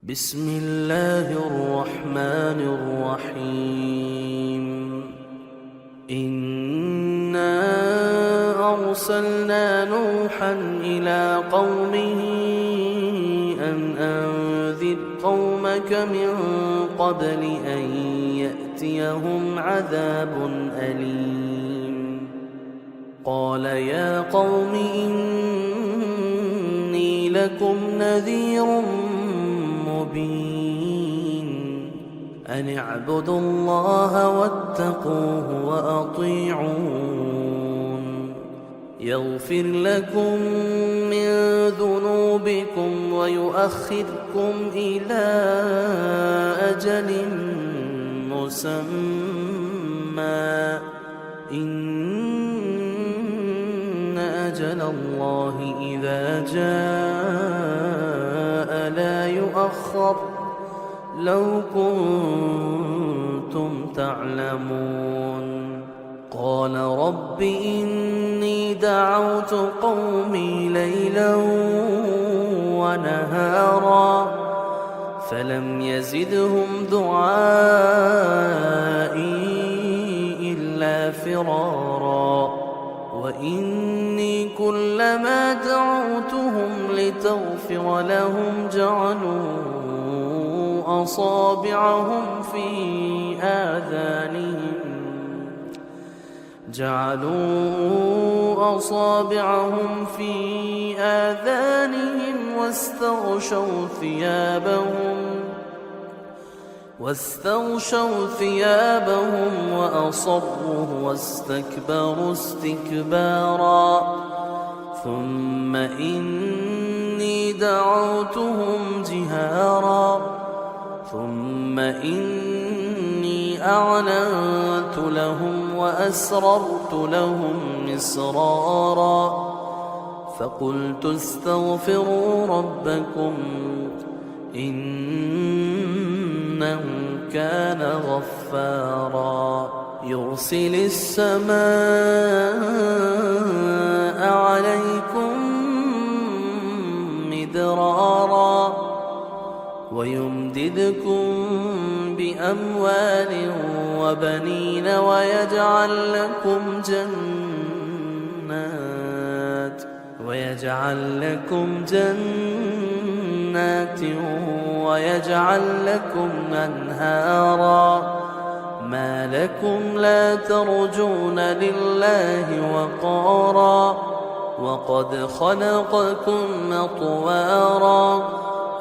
بسم الله الرحمن الرحيم. إنا أرسلنا نوحا إلى قومه أن أنذر قومك من قبل أن يأتيهم عذاب أليم. قال يا قوم إني لكم نذير أن اعبدوا الله واتقوه وأطيعون يغفر لكم من ذنوبكم ويؤخركم إلى أجل مسمى إن أجل الله إذا جاء لا يؤخر لو كنتم تعلمون. قال رب إني دعوت قومي ليلا ونهارا فلم يزدهم دعائي إلا فرارا وإني كلما دعوتهم لتغفر لهم جعلوا أصابعهم في آذانهم واستغشوا ثيابهم وأصروا واستكبروا استكبارا ثم إني دعوتهم جهارا ثم إني أعلنت لهم وأسررت لهم إسرارا فقلت استغفروا ربكم إنه كان غفارا يرسل السماء عليكم مدرارا ويمددكم بأموال وبنين ويجعل لكم جنات ويجعل لكم أنهارا ما لكم لا ترجون لله وقارا وقد خلقكم أطوارا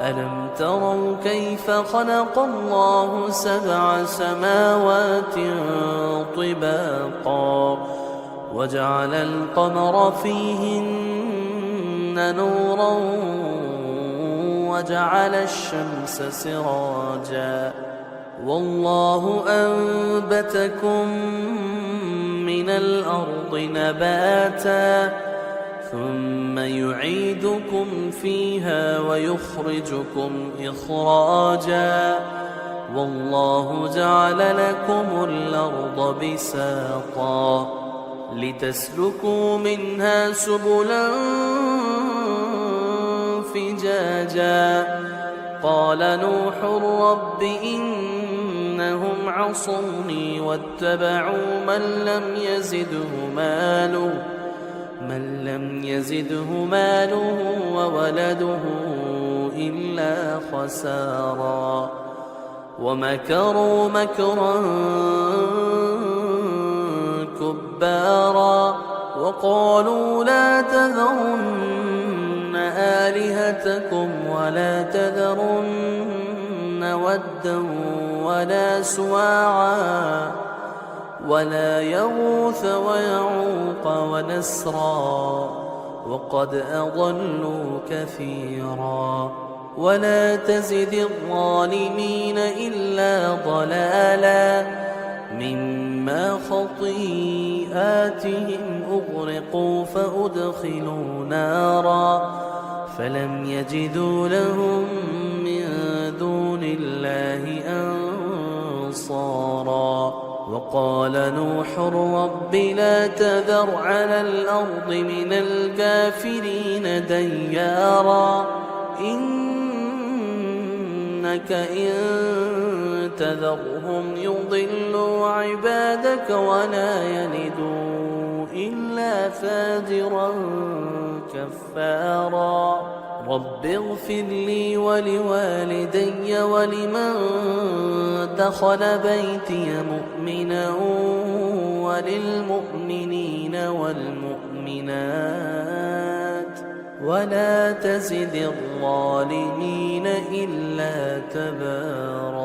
ألم تروا كيف خلق الله 7 سماوات طباقا وجعل القمر فيهن نورا وجعل الشمس سراجا والله أنبتكم من الأرض نباتا ثم يعيدكم فيها ويخرجكم إخراجا والله جعل لكم الأرض بساطا لتسلكوا منها سبلا فجاجا قال نوح رب إنهم عصوني واتبعوا من لم يزده ماله وولده إلا خسارا ومكروا مكرا كبارا وقالوا لا تذرن آلهتكم ولا تذرن ودا ولا سواعا ولا يغوث ويعوق ونسرا وقد أضلوا كثيرا ولا تزد الظالمين إلا ضلالا مما خطيئاتهم أغرقوا فأدخلوا نارا فلم يجدوا لهم من دون الله أنصارا وقال نوح رب لا تذر على الأرض من الكافرين ديارا إنك إن تذرهم يضلوا عبادك ولا يلدوا إلا فاجرا كفارا رب اغفر لي ولوالدي ولمن دخل بيتي مؤمنا وللمؤمنين والمؤمنات ولا تزد الظالمين إلا تبارا.